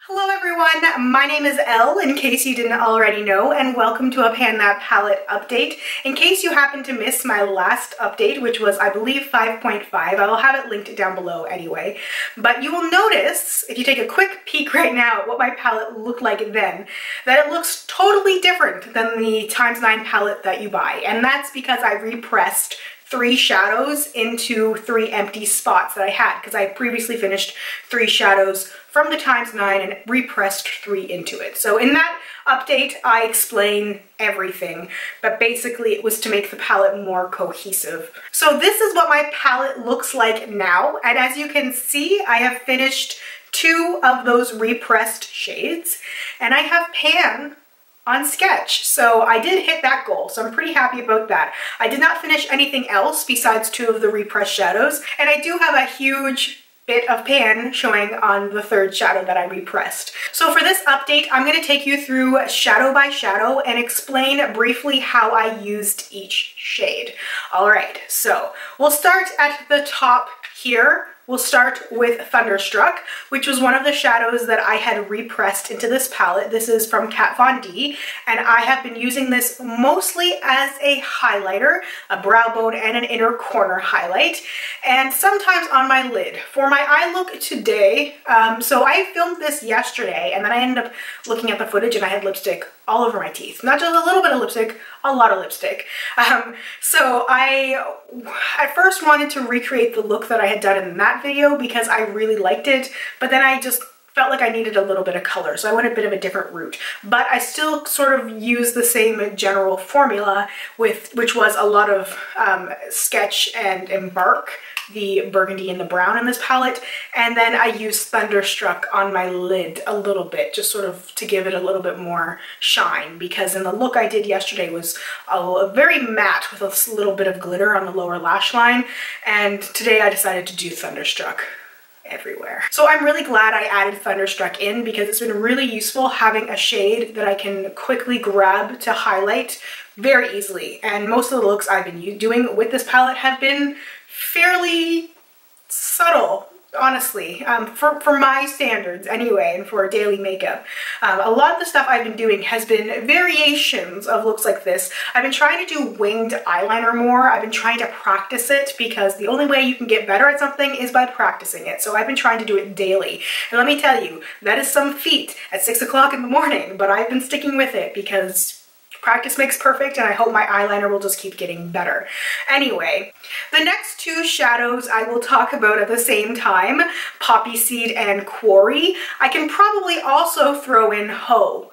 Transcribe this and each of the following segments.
Hello everyone, my name is Elle, in case you didn't already know, and welcome to a Pan That Palette update. In case you happen to miss my last update, which was I believe 5.5, I will have it linked down below anyway. But you will notice, if you take a quick peek right now at what my palette looked like then, that it looks totally different than the x9 palette that you buy. And that's because I repressed 3 shadows into 3 empty spots that I had, because I previously finished 3 shadows from the x9 and repressed 3 into it. So in that update, I explain everything, but basically it was to make the palette more cohesive. So this is what my palette looks like now, and as you can see, I have finished 2 of those repressed shades, and I have pan on sketch. So I did hit that goal, so I'm pretty happy about that. I did not finish anything else besides 2 of the repressed shadows, and I do have a huge bit of pan showing on the 3rd shadow that I repressed. So for this update, I'm going to take you through shadow by shadow and explain briefly how I used each shade. Alright, so we'll start at the top here. We'll start with Thunderstruck, which was one of the shadows that I had repressed into this palette. This is from Kat Von D, and I have been using this mostly as a highlighter, a brow bone and an inner corner highlight, and sometimes on my lid. For my eye look today, so I filmed this yesterday, and then I ended up looking at the footage and I had lipstick all over my teeth. Not just a little bit of lipstick, a lot of lipstick. So I at first wanted to recreate the look that I had done in that video because I really liked it, but then I just felt like I needed a little bit of color, so I went a bit of a different route. But I still sort of used the same general formula, which was a lot of sketch and embark, the burgundy and the brown in this palette, and then I used Thunderstruck on my lid a little bit, just sort of to give it a little bit more shine, because in the look I did yesterday was a very matte with a little bit of glitter on the lower lash line, and today I decided to do Thunderstruck everywhere. So I'm really glad I added Thunderstruck in, because it's been really useful having a shade that I can quickly grab to highlight very easily, and most of the looks I've been doing with this palette have been fairly subtle, honestly, for my standards anyway, and for daily makeup. A lot of the stuff I've been doing has been variations of looks like this. I've been trying to do winged eyeliner more. I've been trying to practice it, because the only way you can get better at something is by practicing it. So I've been trying to do it daily. And let me tell you, that is some feat at 6 o'clock in the morning, but I've been sticking with it because practice makes perfect, and I hope my eyeliner will just keep getting better. Anyway, the next 2 shadows I will talk about at the same time, Poppy Seed and Quarry. I can probably also throw in Hoe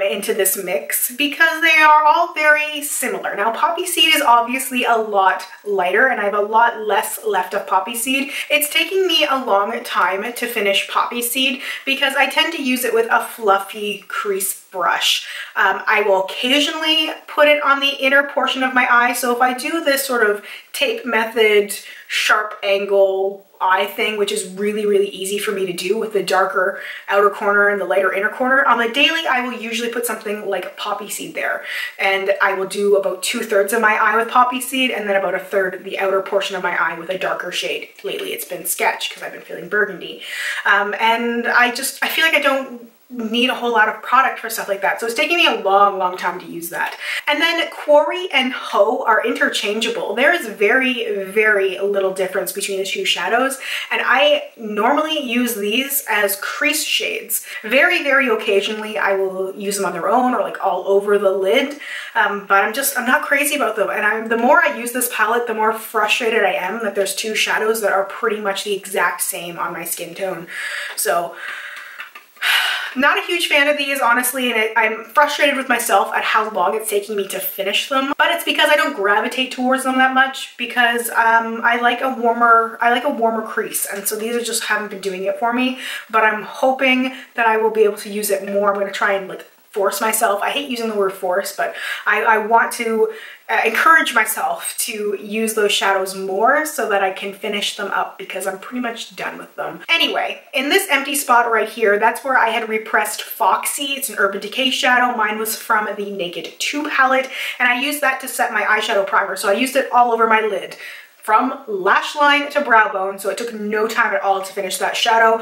into this mix, because they are all very similar. Now, Poppy Seed is obviously a lot lighter, and I have a lot less left of Poppy Seed. It's taking me a long time to finish Poppy Seed, because I tend to use it with a fluffy crease brush. I will occasionally put it on the inner portion of my eye, so if I do this sort of tape method sharp angle eye thing, which is really, really easy for me to do with the darker outer corner and the lighter inner corner, on the daily I will usually put something like Poppy Seed there, and I will do about 2/3 of my eye with Poppy Seed, and then about 1/3 the outer portion of my eye with a darker shade. Lately it's been Sketch, because I've been feeling burgundy, and I feel like I don't need a whole lot of product for stuff like that, so it's taking me a long time to use that. And then Quarry and Hoe are interchangeable. There is very little difference between the 2 shadows, and I normally use these as crease shades. Very occasionally I will use them on their own or like all over the lid, but I'm not crazy about them, and the more I use this palette, the more frustrated I am that there's 2 shadows that are pretty much the exact same on my skin tone. So not a huge fan of these, honestly, and I'm frustrated with myself at how long it's taking me to finish them. But it's because I don't gravitate towards them that much, because I like a warmer crease, and so these just haven't been doing it for me. But I'm hoping that I will be able to use it more. I'm going to try and like force myself. I hate using the word force, but I want to encourage myself to use those shadows more so that I can finish them up, because I'm pretty much done with them. Anyway, in this empty spot right here, that's where I had repressed Foxy. It's an Urban Decay shadow. Mine was from the Naked 2 palette, and I used that to set my eyeshadow primer. So I used it all over my lid. from lash line to brow bone, so it took no time at all to finish that shadow.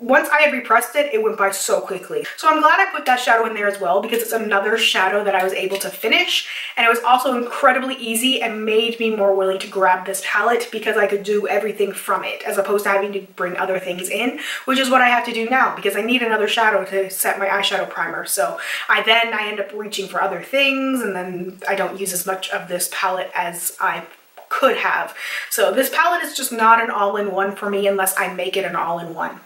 Once I had repressed it, it went by so quickly. So I'm glad I put that shadow in there as well, because it's another shadow that I was able to finish, and it was also incredibly easy and made me more willing to grab this palette because I could do everything from it as opposed to having to bring other things in, which is what I have to do now because I need another shadow to set my eyeshadow primer. So I end up reaching for other things, and then I don't use as much of this palette as I could have. So this palette is just not an all-in-one for me unless I make it an all-in-one.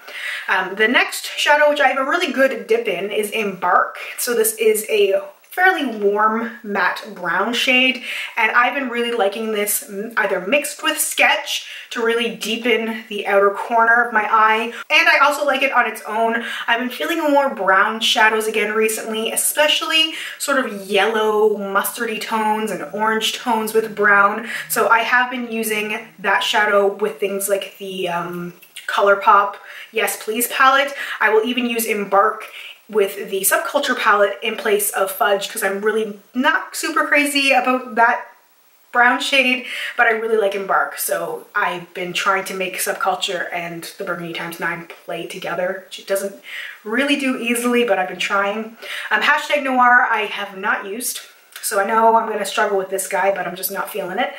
The next shadow, which I have a really good dip in, is Embark. So this is a fairly warm matte brown shade, and I've been really liking this either mixed with Sketch to really deepen the outer corner of my eye, and I also like it on its own. I've been feeling more brown shadows again recently, especially sort of yellow mustardy tones and orange tones with brown, so I have been using that shadow with things like the ColourPop Yes Please palette. I will even use Embark with the Subculture palette in place of Fudge because I'm really not super crazy about that brown shade, but I really like Embark. So I've been trying to make Subculture and the Burgundy ×9 play together, which it doesn't really do easily, but I've been trying. Hashtag Noir I have not used, so I know I'm going to struggle with this guy, but I'm just not feeling it.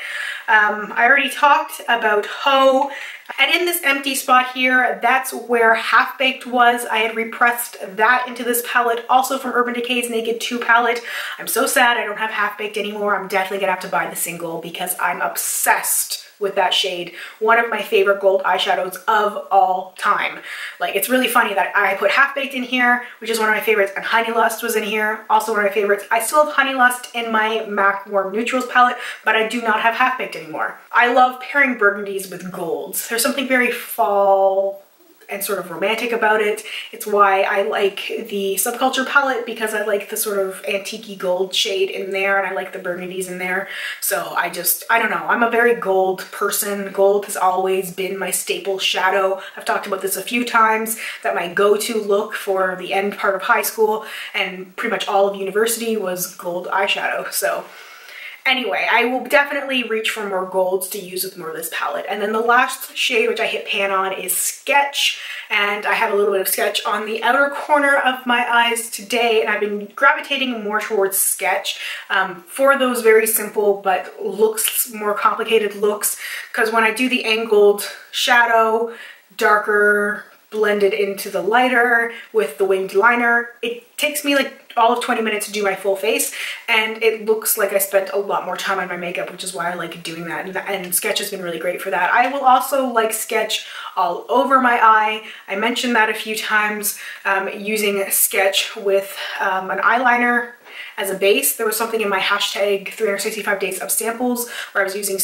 I already talked about Ho, and in this empty spot here, that's where Half Baked was. I had repressed that into this palette, also from Urban Decay's Naked 2 palette. I'm so sad I don't have Half Baked anymore. I'm definitely gonna have to buy the single because I'm obsessed with that shade. One of my favorite gold eyeshadows of all time. Like, it's really funny that I put Half Baked in here, which is one of my favorites, and Honey Lust was in here, also one of my favorites. I still have Honey Lust in my MAC Warm Neutrals palette, but I do not have Half Baked anymore. I love pairing burgundies with golds. There's something very fall and sort of romantic about it. It's why I like the Subculture palette, because I like the sort of antique-y gold shade in there, and I like the burgundies in there. So I don't know, I'm a very gold person. Gold has always been my staple shadow. I've talked about this a few times, that my go-to look for the end part of high school and pretty much all of university was gold eyeshadow. So anyway, I will definitely reach for more golds to use with more of this palette. And then the last shade, which I hit pan on, is Sketch. And I have a little bit of Sketch on the outer corner of my eyes today, and I've been gravitating more towards Sketch for those very simple but more complicated looks. Because when I do the angled shadow, darker blended into the lighter with the winged liner, it takes me like all of 20 minutes to do my full face, and it looks like I spent a lot more time on my makeup, which is why I like doing that, and Sketch has been really great for that. I will also like Sketch all over my eye. I mentioned that a few times, using Sketch with an eyeliner as a base. There was something in my hashtag 365 days of samples where I was using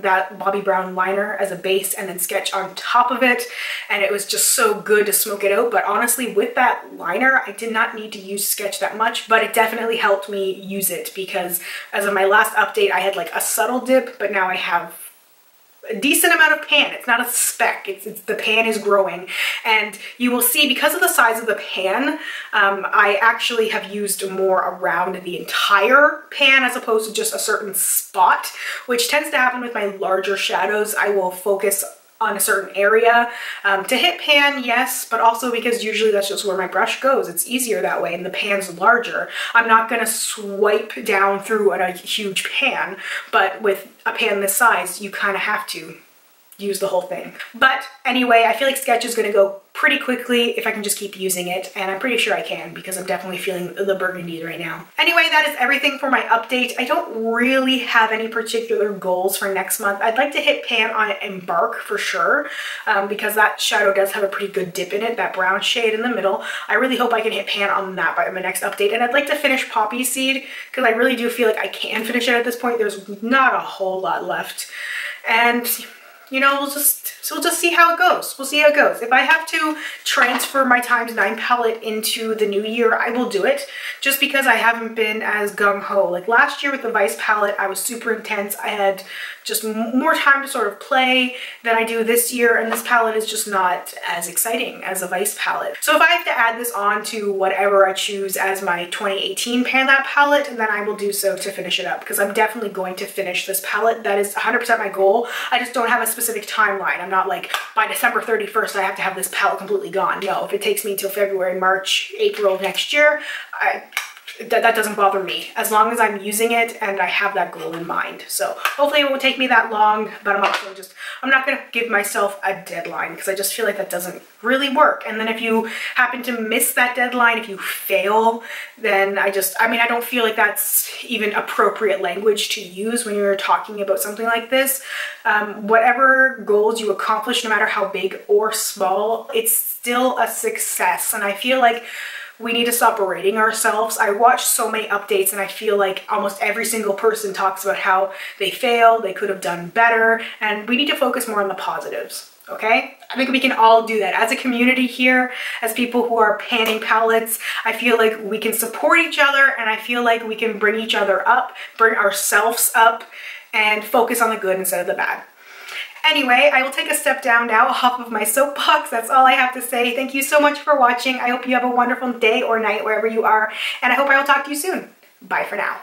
that Bobbi Brown liner as a base and then Sketch on top of it, and it was just so good to smoke it out. But honestly, with that liner, I did not need to use Sketch that much, but it definitely helped me use it because as of my last update, I had like a subtle dip, but now I have a decent amount of pan. It's not a speck, the pan is growing, and you will see because of the size of the pan, I actually have used more around the entire pan as opposed to just a certain spot, which tends to happen with my larger shadows. I will focus on a certain area to hit pan, yes, but also because usually that's just where my brush goes. It's easier that way, and the pan's larger. I'm not gonna swipe down through a huge pan, but with a pan this size, you kind of have to use the whole thing. But anyway, I feel like Sketch is gonna go pretty quickly if I can just keep using it, and I'm pretty sure I can because I'm definitely feeling the burgundy right now. Anyway, that is everything for my update. I don't really have any particular goals for next month. I'd like to hit pan on Embark for sure, because that shadow does have a pretty good dip in it, that brown shade in the middle. I really hope I can hit pan on that by my next update, and I'd like to finish Poppy Seed because I really do feel like I can finish it at this point. There's not a whole lot left. And you know, we'll just see how it goes. We'll see how it goes. If I have to transfer my ×9 palette into the new year, I will do it, just because I haven't been as gung-ho. Like last year with the Vice palette, I was super intense. I had just more time to sort of play than I do this year, and this palette is just not as exciting as a Vice palette. So if I have to add this on to whatever I choose as my 2018 Pan That palette, then I will do so to finish it up, because I'm definitely going to finish this palette. That is 100% my goal. I just don't have a specific timeline. I'm not like, by December 31st, I have to have this palette completely gone. No, if it takes me until February, March, April of next year, that doesn't bother me, as long as I'm using it and I have that goal in mind. So hopefully it won't take me that long, but I'm not gonna give myself a deadline, because I just feel like that doesn't really work. And then if you happen to miss that deadline, if you fail, then I don't feel like that's even appropriate language to use when you're talking about something like this. Whatever goals you accomplish, no matter how big or small, it's still a success. And I feel like we need to stop berating ourselves. I watch so many updates and I feel like almost every single person talks about how they failed, they could have done better, and we need to focus more on the positives, okay? I think we can all do that. As a community here, as people who are panning palettes, I feel like we can support each other, and I feel like we can bring each other up, bring ourselves up, and focus on the good instead of the bad. Anyway, I will take a step down now off of my soapbox. That's all I have to say. Thank you so much for watching. I hope you have a wonderful day or night wherever you are, and I hope I will talk to you soon. Bye for now.